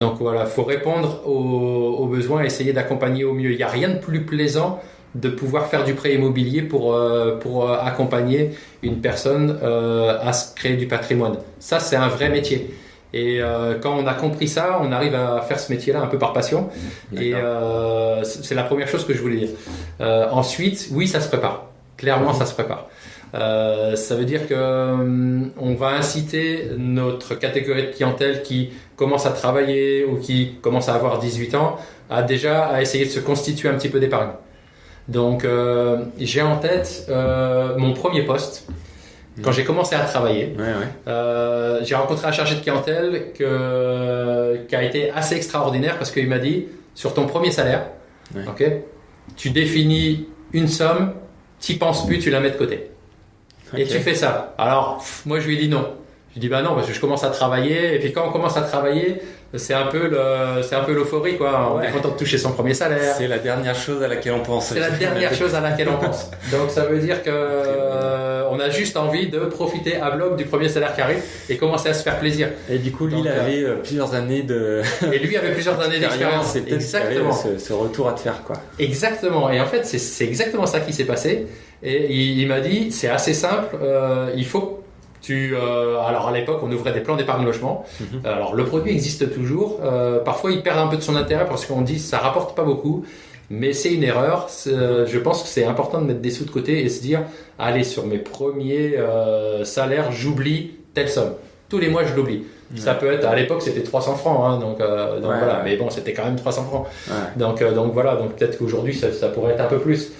Donc voilà, faut répondre aux besoins, essayer d'accompagner au mieux. Il n'y a rien de plus plaisant de pouvoir faire du prêt immobilier pour accompagner une personne à se créer du patrimoine. Ça, c'est un vrai métier. Et quand on a compris ça, on arrive à faire ce métier-là un peu par passion. Et c'est la première chose que je voulais dire. Ensuite, oui, ça se prépare. Clairement, ça se prépare. Ça veut dire que on va inciter notre catégorie de clientèle qui commence à travailler ou qui commence à avoir 18 ans à essayer de se constituer un petit peu d'épargne. Donc j'ai en tête mon premier poste. Quand j'ai commencé à travailler, j'ai rencontré un chargé de clientèle qui a été assez extraordinaire parce qu'il m'a dit, sur ton premier salaire, tu définis une somme, tu n'y penses plus, tu la mets de côté. Et tu fais ça. Alors, moi je lui ai dit non. Je lui ai dit non, parce que je commence à travailler, et puis quand on commence à travailler, c'est un peu l'euphorie, quoi. On est content de toucher son premier salaire. C'est la dernière chose à laquelle on pense. C'est la dernière chose à laquelle on pense. Donc ça veut dire que on a juste envie de profiter à bloc du premier salaire qui arrive et commencer à se faire plaisir. Et du coup, lui, il avait plusieurs années Et lui avait plusieurs années d'expérience. Et peut-être exactement. Ce retour à te faire, quoi. Exactement. Et en fait, c'est exactement ça qui s'est passé. Et il m'a dit, c'est assez simple. Il faut alors à l'époque, on ouvrait des plans d'épargne logement. Alors le produit existe toujours. Parfois, il perd un peu de son intérêt parce qu'on dit ça rapporte pas beaucoup, mais c'est une erreur. Je pense que c'est important de mettre des sous de côté et se dire, allez, sur mes premiers salaires, j'oublie telle somme. Tous les mois, je l'oublie. Ça peut être, à l'époque, c'était 300 francs, hein, donc voilà. Mais bon, c'était quand même 300 francs. Donc voilà. Donc peut-être qu'aujourd'hui, ça pourrait être un peu plus.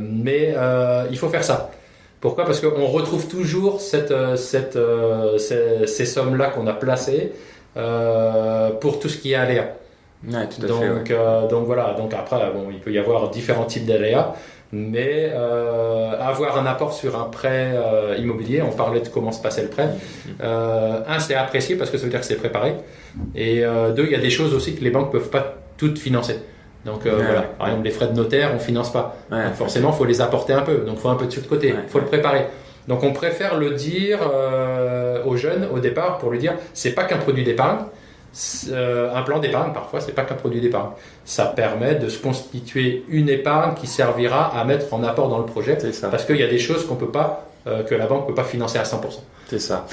Mais il faut faire ça. Pourquoi ? Parce qu'on retrouve toujours ces sommes-là qu'on a placées pour tout ce qui est aléa. Ouais, tout à fait. Donc voilà. Donc après, il peut y avoir différents types d'aléas, mais avoir un apport sur un prêt immobilier, on parlait de comment se passait le prêt. C'est apprécié parce que ça veut dire que c'est préparé. Et deux, il y a des choses aussi que les banques peuvent pas toutes financer. Donc voilà, par exemple les frais de notaire, on finance pas. Donc forcément, il faut les apporter un peu. Donc il faut un peu de sous de côté, faut le préparer. Donc on préfère le dire aux jeunes au départ pour lui dire, c'est pas qu'un produit d'épargne. Un plan d'épargne, parfois, c'est pas qu'un produit d'épargne. Ça permet de se constituer une épargne qui servira à mettre en apport dans le projet. Parce qu'il y a des choses qu'on peut pas, que la banque peut pas financer à 100%. C'est ça.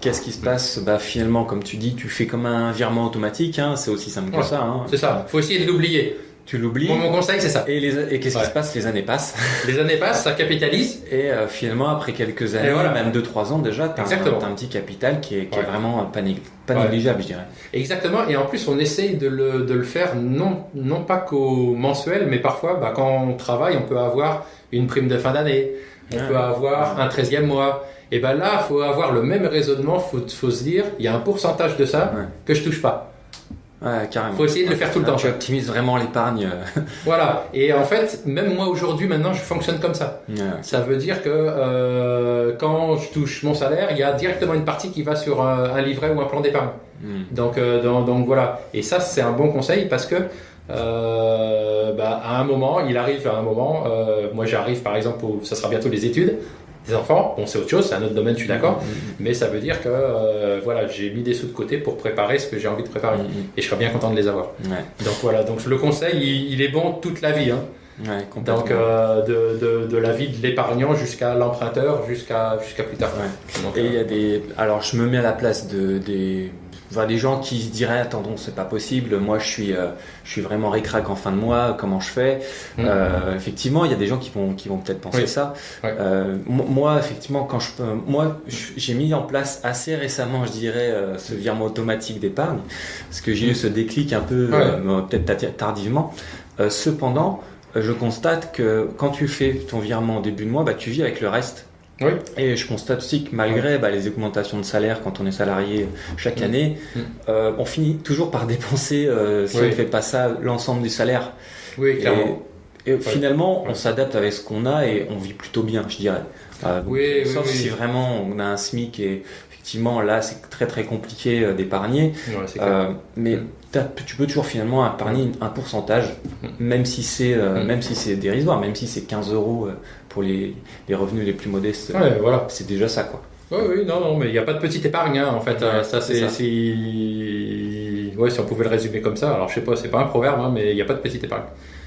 Qu'est-ce qui se passe ? Finalement, comme tu dis, tu fais comme un virement automatique. Hein, c'est aussi simple que ça. Hein. C'est ça. Faut essayer de l'oublier. Tu l'oublies. Mon conseil, c'est ça. Et qu'est-ce qui se passe ? Les années passent. Les années passent, ça capitalise. Et finalement, après quelques années, même 2-3 ans déjà, tu as un petit capital qui est vraiment pas négligeable, je dirais. Exactement. Et en plus, on essaye de le faire non pas qu'au mensuel, mais parfois, quand on travaille, on peut avoir une prime de fin d'année. On peut avoir un 13e mois. Et là, il faut avoir le même raisonnement. Faut se dire, il y a un pourcentage de ça que je touche pas. Ouais, carrément. Faut essayer de le faire tout le temps. Tu optimises vraiment l'épargne. Voilà. Et en fait, même moi aujourd'hui, maintenant, je fonctionne comme ça. Ça veut dire que quand je touche mon salaire, il y a directement une partie qui va sur un livret ou un plan d'épargne. Donc voilà. Et ça, c'est un bon conseil parce que à un moment, moi j'arrive par exemple, ça sera bientôt les études. Des enfants, c'est autre chose, c'est un autre domaine, je suis d'accord, mais ça veut dire que j'ai mis des sous de côté pour préparer ce que j'ai envie de préparer et je serais bien content de les avoir. Donc voilà, donc le conseil il est bon toute la vie, hein. Donc de la vie de l'épargnant jusqu'à l'emprunteur, jusqu'à plus tard. Donc, et il y a alors je me mets à la place des gens qui se diraient attendons, c'est pas possible, moi je suis vraiment ric-rac en fin de mois, comment je fais? Effectivement, il y a des gens qui vont peut-être penser ça. Moi effectivement, j'ai mis en place assez récemment, je dirais, ce virement automatique d'épargne, parce que j'ai eu ce déclic un peu peut-être tardivement. Cependant, je constate que quand tu fais ton virement au début de mois, tu vis avec le reste. Oui. Et je constate aussi que malgré les augmentations de salaire quand on est salarié chaque année, on finit toujours par dépenser, si on ne fait pas ça, l'ensemble du salaire. Oui, clairement. Et finalement, on s'adapte avec ce qu'on a et on vit plutôt bien, je dirais. Sauf si vraiment on a un SMIC et effectivement là c'est très très compliqué d'épargner. Mais tu peux toujours finalement épargner un pourcentage, même si c'est dérisoire, même si c'est 15 € pour les revenus les plus modestes. C'est déjà ça, quoi. Oui, non, mais il n'y a pas de petite épargne, hein, en fait. Ça, c'est si on pouvait le résumer comme ça. Alors, je sais pas, c'est pas un proverbe, hein, mais il n'y a pas de petite épargne.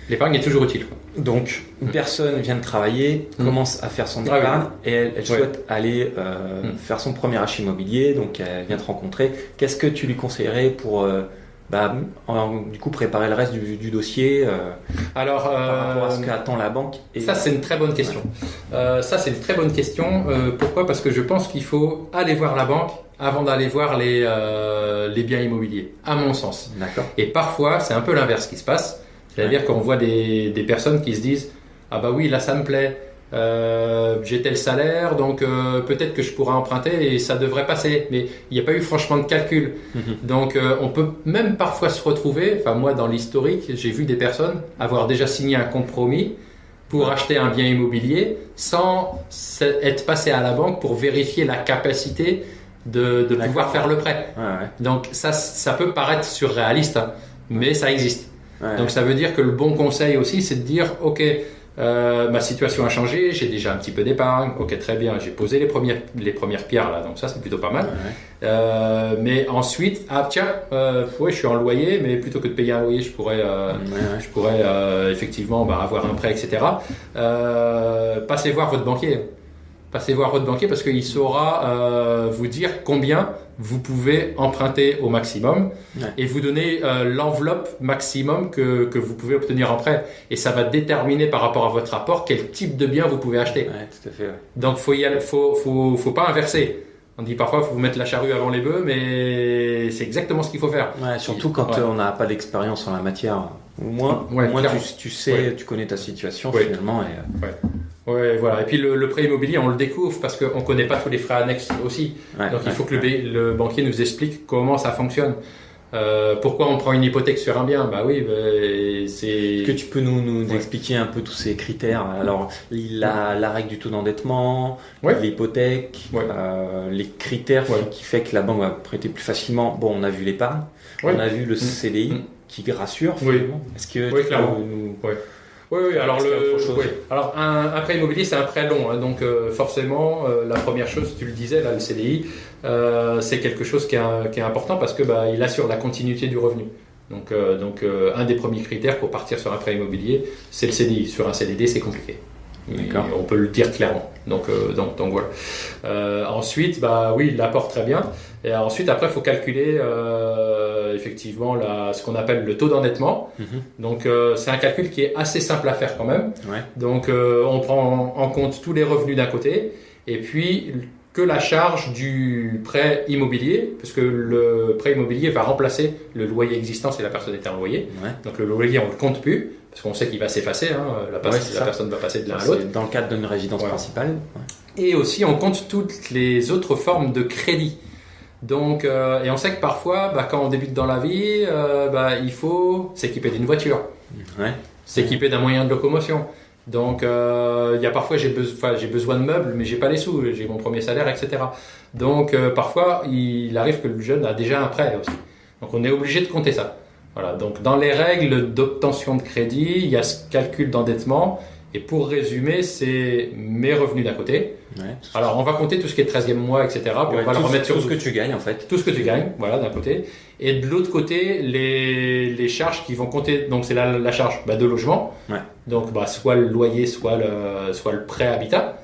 L'épargne est toujours utile, quoi. Donc, une personne vient de travailler, commence à faire son épargne et elle souhaite aller faire son premier achat immobilier. Donc, elle vient te rencontrer. Qu'est-ce que tu lui conseillerais pour du coup préparer le reste du dossier Alors, par rapport à ce qu'attend la banque ça, c'est une très bonne question. Pourquoi? Parce que je pense qu'il faut aller voir la banque avant d'aller voir les biens immobiliers, à mon sens. D'accord. Et parfois, c'est un peu l'inverse qui se passe. C'est-à-dire qu'on voit des personnes qui se disent « Ah bah oui, là ça me plaît, j'ai tel salaire, donc peut-être que je pourrais emprunter et ça devrait passer. » Mais il n'y a pas eu franchement de calcul. Donc on peut même parfois se retrouver, enfin moi dans l'historique, j'ai vu des personnes avoir déjà signé un compromis pour acheter un bien immobilier sans être passé à la banque pour vérifier la capacité de pouvoir faire le prêt. Donc ça peut paraître surréaliste, hein, mais ça existe. Donc ça veut dire que le bon conseil aussi, c'est de dire ok, ma situation a changé, j'ai déjà un petit peu d'épargne, ok très bien, j'ai posé les premières pierres là, donc ça c'est plutôt pas mal. Mais ensuite, je suis en loyer, mais plutôt que de payer un loyer, je pourrais effectivement avoir un prêt, etc. Passez voir votre banquier. Passez voir votre banquier parce qu'il saura vous dire combien vous pouvez emprunter au maximum et vous donner l'enveloppe maximum que vous pouvez obtenir en prêt. Et ça va déterminer par rapport à votre apport quel type de bien vous pouvez acheter. Tout à fait. Donc faut pas inverser. On dit parfois faut mettre la charrue avant les bœufs, mais c'est exactement ce qu'il faut faire. Surtout quand on n'a pas d'expérience en la matière. Au moins tu sais, tu connais ta situation finalement. Ouais, voilà. Et puis le prêt immobilier, on le découvre parce qu'on ne connaît pas tous les frais annexes aussi. Donc il faut que le banquier nous explique comment ça fonctionne. Pourquoi on prend une hypothèque sur un bien? C'est... Est-ce que tu peux nous expliquer un peu tous ces critères? Alors, la règle du taux d'endettement, l'hypothèque, les critères qui fait que la banque va prêter plus facilement. Bon, on a vu l'épargne, on a vu le CDI qui rassure finalement. Est-ce que tu peux nous... Oui. Alors un prêt immobilier, c'est un prêt long, hein, donc forcément, la première chose, tu le disais, là, le CDI, c'est quelque chose qui est important parce que il assure la continuité du revenu. Donc un des premiers critères pour partir sur un prêt immobilier, c'est le CDI. Sur un CDD, c'est compliqué. On peut le dire clairement. Donc voilà. Ensuite, l'apport très bien. Et ensuite, après, il faut calculer effectivement ce qu'on appelle le taux d'endettement. Donc c'est un calcul qui est assez simple à faire quand même. Donc on prend en compte tous les revenus d'un côté et puis que la charge du prêt immobilier, parce que le prêt immobilier va remplacer le loyer existant si la personne était en loyer. Donc le loyer, on ne le compte plus, parce qu'on sait qu'il va s'effacer, hein, la personne va passer de l'un à l'autre. Dans le cadre d'une résidence principale. Et aussi, on compte toutes les autres formes de crédit. Donc, et on sait que parfois, quand on débute dans la vie, il faut s'équiper d'une voiture, s'équiper d'un moyen de locomotion. Donc, il y a parfois j'ai besoin de meubles, mais j'ai pas les sous, j'ai mon premier salaire, etc. Donc, parfois, il arrive que le jeune a déjà un prêt aussi. Donc, on est obligé de compter ça. Voilà. Donc, dans les règles d'obtention de crédit, il y a ce calcul d'endettement. Et pour résumer, c'est mes revenus d'un côté. Alors, on va compter tout ce qui est 13e mois, etc. Puis on va le remettre sur tout ce que tu gagnes, en fait. Tout ce que tu gagnes, voilà, d'un côté. Et de l'autre côté, les charges qui vont compter. Donc, c'est la charge de logement. Donc, soit le loyer, soit le prêt habitat.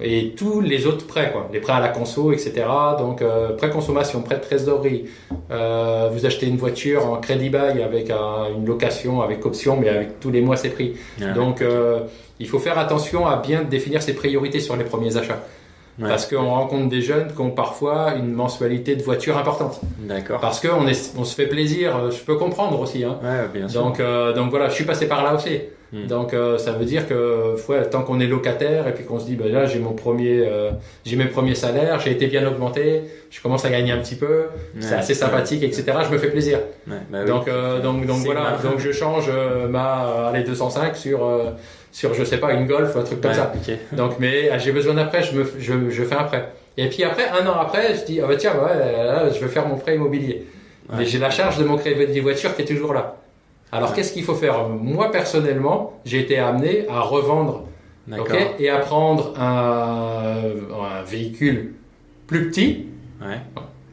Et tous les autres prêts, les prêts à la conso, etc. Donc, prêt consommation, prêt de trésorerie. Vous achetez une voiture en crédit bail avec une location, avec option, mais avec tous les mois c'est pris. Donc, il faut faire attention à bien définir ses priorités sur les premiers achats. Parce qu'on rencontre des jeunes qui ont parfois une mensualité de voiture importante. D'accord. Parce qu'on se fait plaisir, je peux comprendre aussi. Hein. Bien sûr. Donc voilà, je suis passé par là aussi. Donc ça veut dire que tant qu'on est locataire et puis qu'on se dit là j'ai mes premiers salaires, j'ai été bien augmenté, je commence à gagner un petit peu, c'est assez sympathique, etc. Je me fais plaisir. Donc voilà, donc je change ma 205 sur je sais pas une Golf, un truc comme ça. Donc mais j'ai besoin d'un prêt, je fais un prêt. Et puis après un an après, je dis là, je veux faire mon prêt immobilier. Mais j'ai la charge de mon crédit voiture qui est toujours là. Alors, qu'est-ce qu'il faut faire? Moi, personnellement, j'ai été amené à revendre et à prendre un véhicule plus petit, Ouais.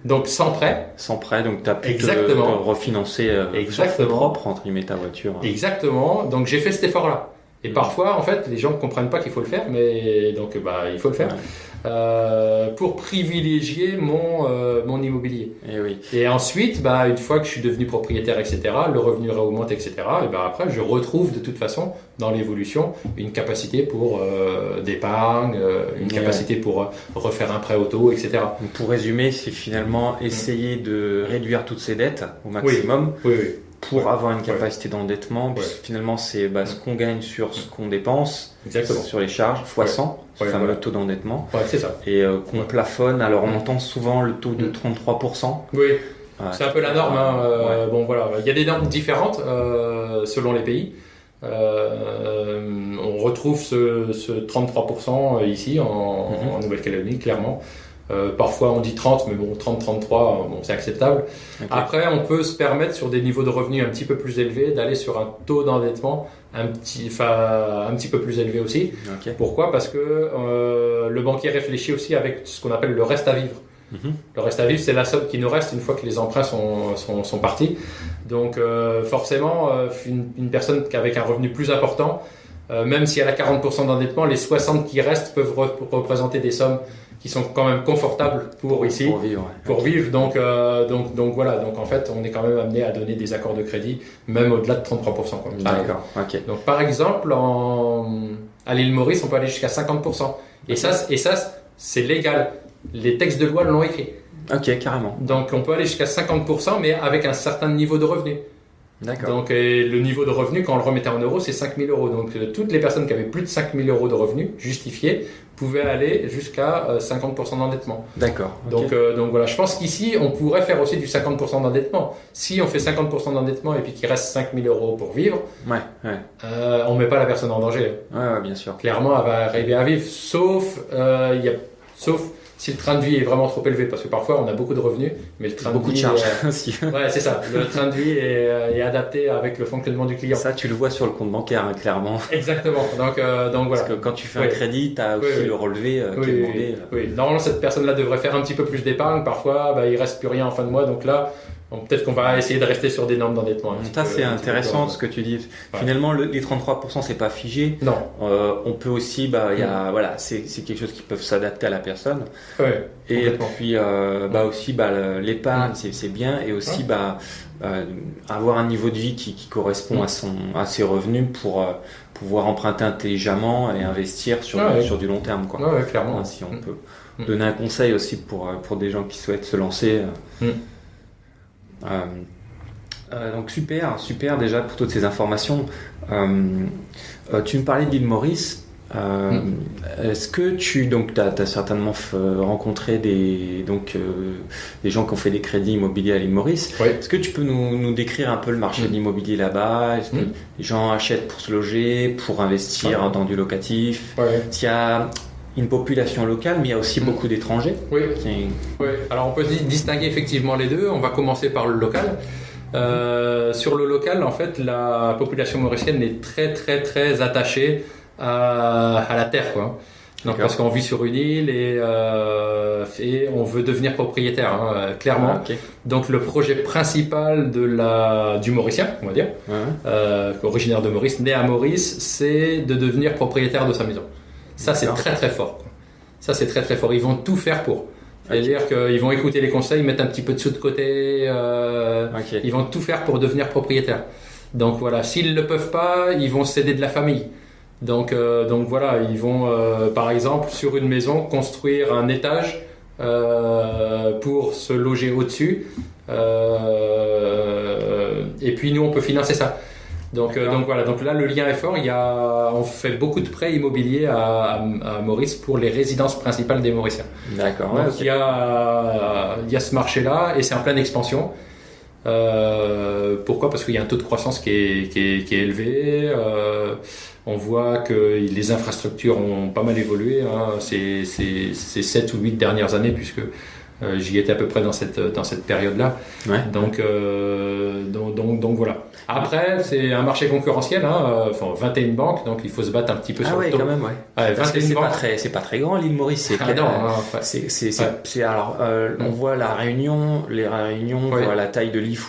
donc sans prêt. Sans prêt, donc tu as pu Exactement. te refinancer sur fonds propres, entre guillemets, ta voiture. Exactement. Donc j'ai fait cet effort-là. Et parfois, en fait, les gens ne comprennent pas qu'il faut le faire, mais donc il faut le faire pour privilégier mon immobilier. Et oui. Et ensuite, une fois que je suis devenu propriétaire, etc., le revenu augmente, etc., et après, je retrouve de toute façon dans l'évolution une capacité pour d'épargne, une capacité pour refaire un prêt auto, etc. Donc, pour résumer, c'est finalement essayer de réduire toutes ces dettes au maximum. Oui. Pour avoir une capacité d'endettement, finalement c'est ce qu'on gagne sur ce qu'on dépense, sur les charges, fois 100, ce fameux taux d'endettement. Ouais, c'est ça. Et qu'on plafonne. Alors on entend souvent le taux de 33%. Oui, c'est un peu la norme. Bon voilà, il y a des normes différentes selon les pays. On retrouve ce 33% ici en Nouvelle-Calédonie, clairement. Parfois on dit 30, mais bon 30-33, bon, c'est acceptable. Okay. Après on peut se permettre sur des niveaux de revenus un petit peu plus élevés d'aller sur un taux d'endettement un petit peu plus élevé aussi. Okay. Pourquoi ? Parce que le banquier réfléchit aussi avec ce qu'on appelle le reste à vivre. Le reste à vivre, c'est la somme qui nous reste une fois que les emprunts sont partis. Donc forcément une personne avec un revenu plus important, même si elle a 40% d'endettement, les 60 qui restent peuvent représenter des sommes qui sont quand même confortables pour vivre. Donc voilà. Donc en fait, on est quand même amené à donner des accords de crédit, même au-delà de 33%. Quoi. D'accord. Okay. Donc par exemple, à l'île Maurice, on peut aller jusqu'à 50%. Et ça, c'est légal. Les textes de loi l'ont écrit. Ok, carrément. Donc on peut aller jusqu'à 50%, mais avec un certain niveau de revenu. D'accord. Donc le niveau de revenu, quand on le remettait en euros, c'est 5 000 euros. Donc toutes les personnes qui avaient plus de 5 000 euros de revenus justifiés pouvaient aller jusqu'à 50% d'endettement. D'accord. Okay. Donc voilà, je pense qu'ici, on pourrait faire aussi du 50% d'endettement. Si on fait 50% d'endettement et puis qu'il reste 5 000 euros pour vivre, on ne met pas la personne en danger. Ouais, bien sûr. Clairement, elle va arriver à vivre, sauf si le train de vie est vraiment trop élevé, parce que parfois on a beaucoup de revenus, mais le train de vie de charges aussi. Ouais, c'est ça. Le train de vie est adapté avec le fonctionnement du client. Ça, tu le vois sur le compte bancaire, clairement. Exactement. Donc voilà. Parce que quand tu fais un crédit, tu as aussi le relevé qui est demandé. Oui. Normalement, cette personne-là devrait faire un petit peu plus d'épargne. Parfois, il reste plus rien en fin de mois, donc là. Donc peut-être qu'on va essayer de rester sur des normes d'endettement. Ça, c'est intéressant ce que tu dis. Ouais. Finalement, les 33%, c'est pas figé. Non. On peut aussi, c'est quelque chose qui peut s'adapter à la personne. Ouais, et puis, aussi, l'épargne, c'est bien. Et aussi, avoir un niveau de vie qui correspond à ses revenus pour pouvoir emprunter intelligemment et investir sur du long terme, quoi. Ouais, clairement. Si on peut donner un conseil aussi pour des gens qui souhaitent se lancer. Donc super déjà pour toutes ces informations. Tu me parlais de l'île Maurice. Est-ce que tu as certainement rencontré des gens qui ont fait des crédits immobiliers à l'île Maurice. Oui. Est-ce que tu peux nous décrire un peu le marché de l'immobilier là-bas? Est-ce que les gens achètent pour se loger, pour investir dans du locatif? S'il y a une population locale, mais il y a aussi beaucoup d'étrangers. Oui. Alors on peut distinguer effectivement les deux. On va commencer par le local. Sur le local, en fait, la population mauricienne est très très très attachée à la terre, quoi. Donc, parce qu'on vit sur une île et on veut devenir propriétaire, clairement. Okay. Donc le projet principal du Mauricien, on va dire, originaire de Maurice, né à Maurice, c'est de devenir propriétaire de sa maison. Ça, c'est très très fort. Ça, c'est très très fort. Ils vont tout faire pour. C'est-à-dire qu'ils vont écouter les conseils, mettre un petit peu de sous de côté. Ils vont tout faire pour devenir propriétaire. Donc voilà, s'ils ne le peuvent pas, ils vont céder de la famille. Donc voilà, ils vont, par exemple, sur une maison, construire un étage pour se loger au-dessus. Et puis nous, on peut financer ça. Donc voilà, donc là le lien est fort. On fait beaucoup de prêts immobiliers à Maurice pour les résidences principales des Mauriciens. D'accord. Donc il y a ce marché-là et c'est en pleine expansion. Pourquoi ? Parce qu'il y a un taux de croissance qui est élevé. On voit que les infrastructures ont pas mal évolué ces 7 ou 8 dernières années, puisque J'y étais à peu près dans cette période-là. Ouais. Donc voilà. Après, c'est un marché concurrentiel, hein, 21 banques, donc il faut se battre un petit peu sur le taux. Quand même, ouais. Parce que c'est pas très grand l'île Maurice. On voit la Réunion, on voit la taille de l'île